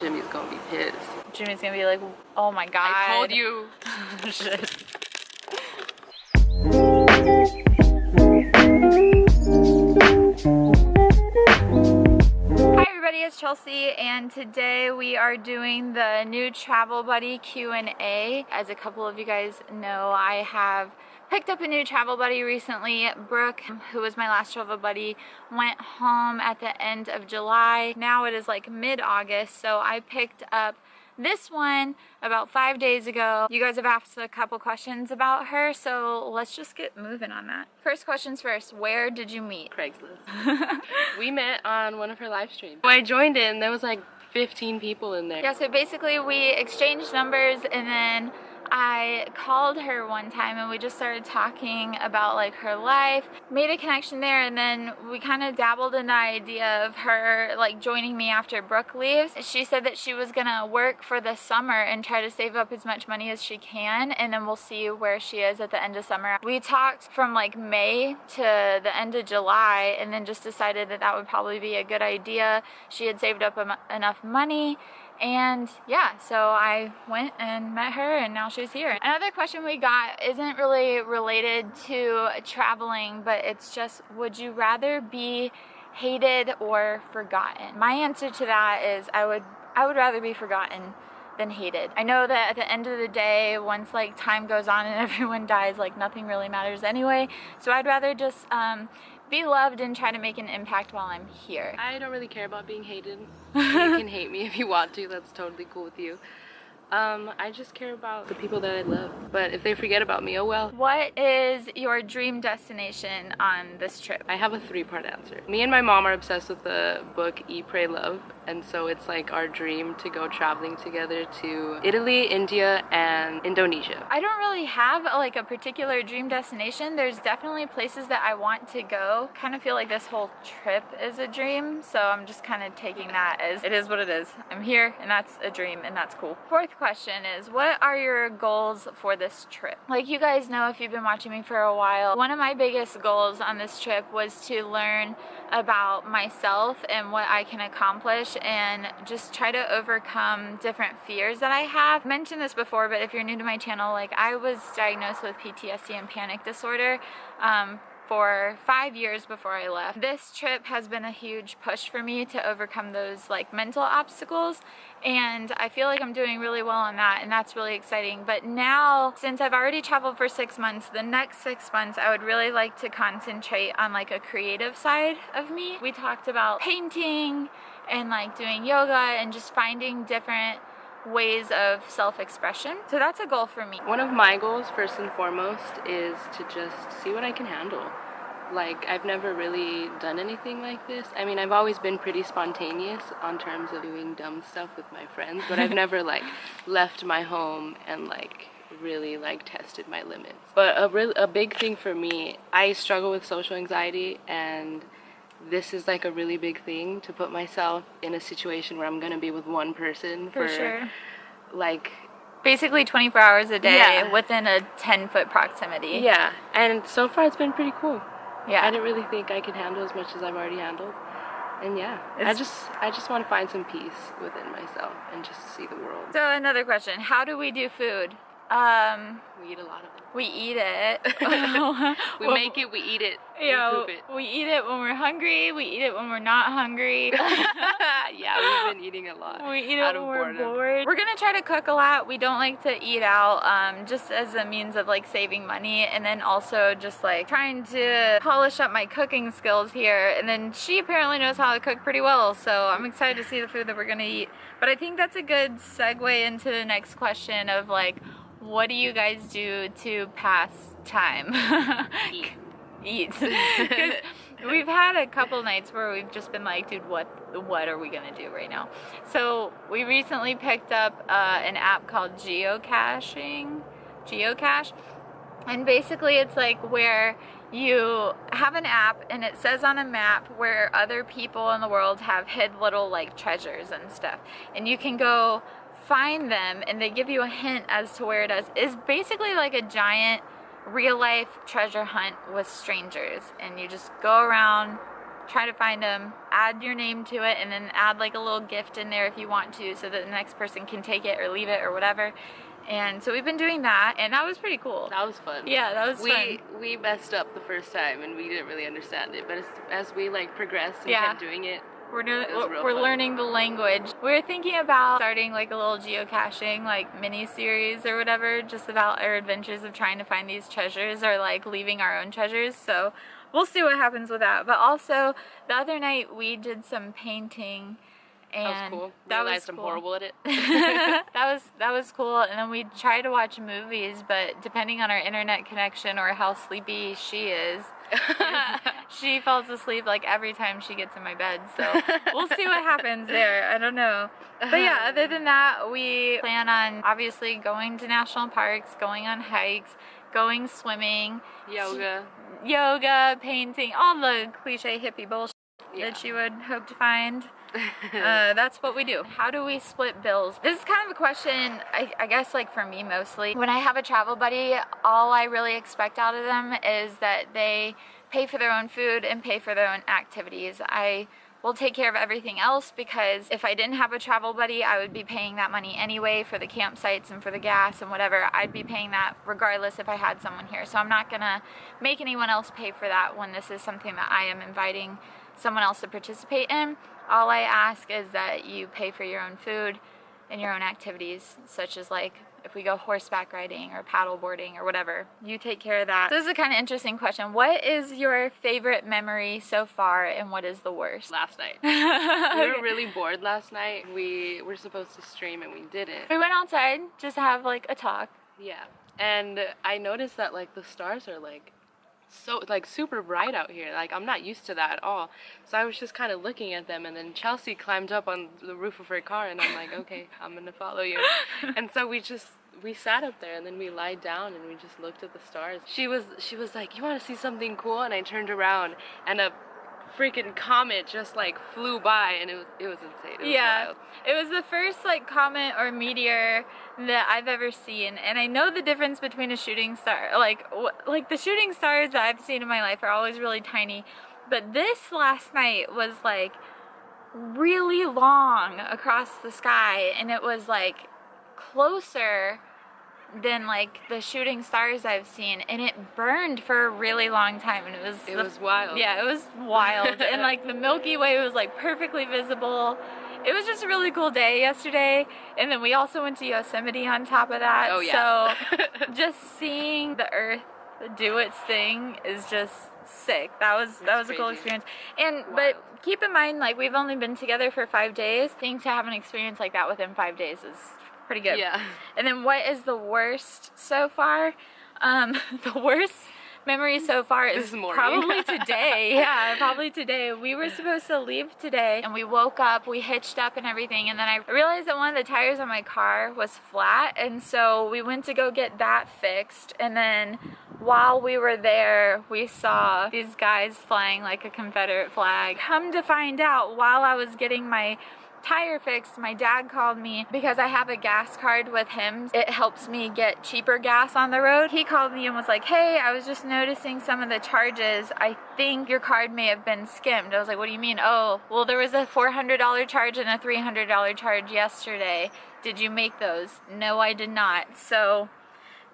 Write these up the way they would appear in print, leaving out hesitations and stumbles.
Jimmy's gonna be pissed. Jimmy's gonna be like, oh my god. I told you. Shit. Hi everybody, it's Chelsea, and today we are doing the new Travel Buddy Q&A. As a couple of you guys know, I have picked up a new travel buddy recently. Brooke, who was my last travel buddy, went home at the end of July. Now it is like mid-August, so I picked up this one about 5 days ago. You guys have asked a couple questions about her, so let's just get moving on that. First questions first, where did you meet? Craigslist. We met on one of her live streams. When I joined in, there was like 15 people in there. Yeah, so basically we exchanged numbers, and then I called her one time and we just started talking about like her life, made a connection there, and then we kind of dabbled in the idea of her like joining me after Brooke leaves. She said that she was gonna work for the summer and try to save up as much money as she can, and then we'll see where she is at the end of summer. We talked from like May to the end of July, and then just decided that that would probably be a good idea. She had saved up enough money. And yeah, so I went and met her, and now she's here. Another question we got isn't really related to traveling, but it's just, would you rather be hated or forgotten? My answer to that is I would rather be forgotten than hated. I know that at the end of the day, once like time goes on and everyone dies, like nothing really matters anyway. So I'd rather just be loved and try to make an impact while I'm here. I don't really care about being hated. You can hate me if you want to, that's totally cool with you. I just care about the people that I love. But if they forget about me, oh well. What is your dream destination on this trip? I have a three-part answer. Me and my mom are obsessed with the book Eat, Pray, Love, and so it's like our dream to go traveling together to Italy, India, and Indonesia. I don't really have like a particular dream destination. There's definitely places that I want to go. Kind of feel like this whole trip is a dream, so I'm just kind of taking that as it is what it is. I'm here, and that's a dream, and that's cool. Fourth question is, what are your goals for this trip? Like you guys know, if you've been watching me for a while, one of my biggest goals on this trip was to learn about myself and what I can accomplish, and just try to overcome different fears that I have. I mentioned this before, but if you're new to my channel, like I was diagnosed with PTSD and panic disorder for 5 years before I left. This trip has been a huge push for me to overcome those like mental obstacles, and I feel like I'm doing really well on that, and that's really exciting. But now, since I've already traveled for 6 months, the next 6 months I would really like to concentrate on like a creative side of me. We talked about painting and like doing yoga and just finding different ways of self-expression. So that's a goal for me. One of my goals, first and foremost, is to just see what I can handle. Like, I've never really done anything like this. I mean, I've always been pretty spontaneous on terms of doing dumb stuff with my friends, but I've never like left my home and like really like tested my limits. But a big thing for me, I struggle with social anxiety, and this is like a really big thing, to put myself in a situation where I'm gonna be with one person for sure, like basically 24 hours a day, yeah, within a 10-foot proximity. Yeah, and so far it's been pretty cool. Yeah, I didn't really think I could handle as much as I've already handled, and yeah, I just want to find some peace within myself and just see the world. So another question: how do we do food? We eat a lot of it. We eat it. We make it, we eat it, we poop it. We eat it when we're hungry, we eat it when we're not hungry. Yeah, we've been eating a lot. We eat it when we're bored. We're gonna try to cook a lot. We don't like to eat out, just as a means of like saving money, and then also just like trying to polish up my cooking skills here. And then she apparently knows how to cook pretty well, so I'm excited to see the food that we're gonna eat. But I think that's a good segue into the next question of like, what do you guys do to pass time? Eat. Because we've had a couple nights where we've just been like, dude, what are we gonna do right now? So we recently picked up an app called Geocache, and basically it's like where you have an app and it says on a map where other people in the world have hid little like treasures and stuff, and you can go find them, and they give you a hint as to where it is. It's basically like a giant real life treasure hunt with strangers, and you just go around try to find them, add your name to it, and then add like a little gift in there if you want to, so that the next person can take it or leave it or whatever. And so we've been doing that, and that was pretty cool. That was fun. Yeah, that was fun. We messed up the first time, and we didn't really understand it. But as we like progressed and Yeah. kept doing it, we're learning the language. We're thinking about starting like a little geocaching like mini series or whatever, just about our adventures of trying to find these treasures or like leaving our own treasures. So we'll see what happens with that. But also the other night we did some painting. And that was cool. That Realized was cool. I'm horrible at it. that was cool. And then we tried to watch movies, but depending on our internet connection or how sleepy she is, she falls asleep like every time she gets in my bed. So we'll see what happens there. I don't know. But yeah, other than that, we plan on obviously going to national parks, going on hikes, going swimming, yoga, painting, all the cliche hippie bullshit that you would hope to find. That's what we do. How do we split bills? This is kind of a question, I guess, like for me mostly. When I have a travel buddy, all I really expect out of them is that they pay for their own food and pay for their own activities. I will take care of everything else, because if I didn't have a travel buddy, I would be paying that money anyway for the campsites and for the gas and whatever. I'd be paying that regardless if I had someone here. So I'm not gonna make anyone else pay for that when this is something that I am inviting someone else to participate in. All I ask is that you pay for your own food and your own activities, such as like if we go horseback riding or paddle boarding or whatever, you take care of that. This is a kind of interesting question. What is your favorite memory so far, and what is the worst? Last night. We were really bored last night. We were supposed to stream and we didn't. We went outside just to have like a talk. Yeah, and I noticed that like the stars are like so like super bright out here. Like I'm not used to that at all. So I was just kind of looking at them, and then Chelsea climbed up on the roof of her car, and I'm like, okay, I'm gonna follow you. And so we sat up there, and then we lied down and we just looked at the stars. She was like, you want to see something cool? And I turned around, and a freaking comet just like flew by, and it was insane. It was wild. It was the first like comet or meteor that I've ever seen, and I know the difference between a shooting star. Like the shooting stars that I've seen in my life are always really tiny, but this last night was like really long across the sky, and it was like closer than like the shooting stars I've seen, and it burned for a really long time, and it was wild. Yeah, it was wild. And like the Milky Way was like perfectly visible. It was just a really cool day yesterday, and then we also went to Yosemite on top of that. Oh yeah. So just seeing the Earth do its thing is just sick. That was a cool experience. And but keep in mind, like, we've only been together for 5 days. I think to have an experience like that within 5 days is pretty good. Yeah. And then what is the worst so far? The worst memory so far is probably today. Yeah, probably today. We were supposed to leave today, and we woke up, we hitched up and everything, and then I realized that one of the tires on my car was flat, and so we went to go get that fixed. And then while we were there, we saw these guys flying like a Confederate flag. Come to find out, while I was getting my tire fixed, my dad called me because I have a gas card with him. It helps me get cheaper gas on the road. He called me and was like, hey, I was just noticing some of the charges. I think your card may have been skimmed. I was like, what do you mean? Oh, well, there was a $400 charge and a $300 charge yesterday. Did you make those? No, I did not. So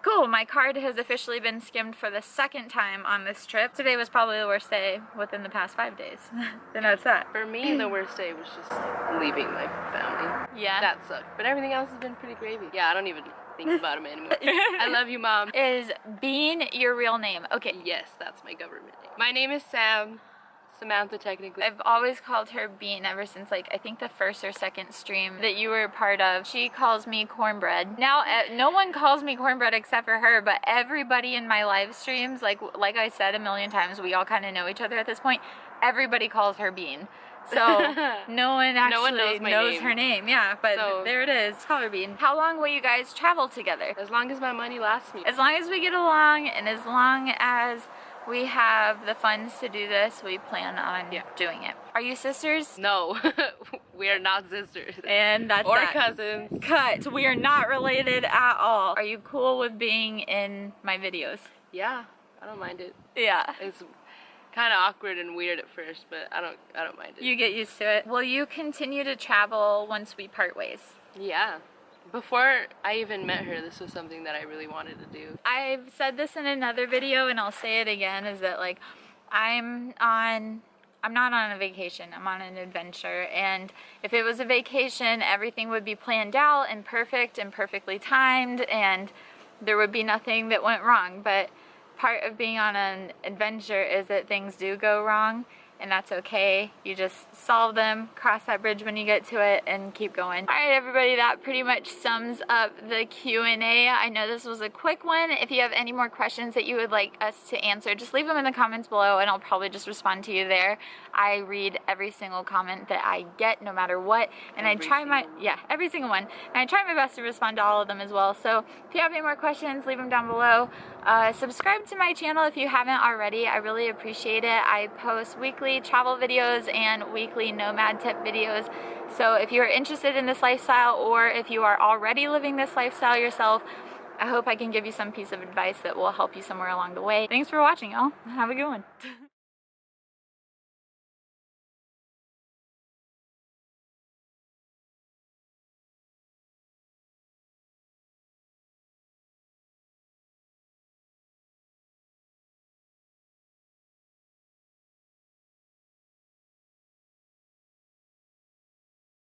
cool, my card has officially been skimmed for the second time on this trip. Today was probably the worst day within the past 5 days. Then that's that. For me, the worst day was just like leaving my family. Yeah. That sucked. But everything else has been pretty gravy. Yeah, I don't even think about them anymore. I love you, Mom. Is Bean your real name? Okay. Yes, that's my government name. My name is Sam. Samantha, technically. I've always called her Bean ever since, like, I think the first or second stream that you were a part of. She calls me Cornbread. Now, no one calls me Cornbread except for her, but everybody in my live streams, like I said a million times, we all kind of know each other at this point. Everybody calls her Bean. So no one actually knows her name. Yeah, but so, there it is. Call her Bean. How long will you guys travel together? As long as my money lasts me. As long as we get along, and as long as we have the funds to do this, we plan on doing it. Are you sisters? No, we are not sisters. And that's or cousins. Cut. We are not related at all. Are you cool with being in my videos? Yeah, I don't mind it. Yeah. kind of awkward and weird at first, but I don't mind it. You get used to it. Will you continue to travel once we part ways? Yeah. Before I even met her, this was something that I really wanted to do. I've said this in another video and I'll say it again, is that like I'm not on a vacation, I'm on an adventure, and if it was a vacation, everything would be planned out and perfect and perfectly timed and there would be nothing that went wrong. But part of being on an adventure is that things do go wrong, and that's okay. You just solve them, cross that bridge when you get to it, and keep going. All right, everybody, that pretty much sums up the Q&A. I know this was a quick one. If you have any more questions that you would like us to answer, just leave them in the comments below, and I'll probably just respond to you there. I read every single comment that I get, no matter what, and I try my, every single one, and I try my best to respond to all of them as well. So if you have any more questions, leave them down below. Subscribe to my channel if you haven't already. I really appreciate it. I post weekly travel videos and weekly nomad tip videos. So if you're interested in this lifestyle, or if you are already living this lifestyle yourself, I hope I can give you some piece of advice that will help you somewhere along the way. Thanks for watching, y'all. Have a good one.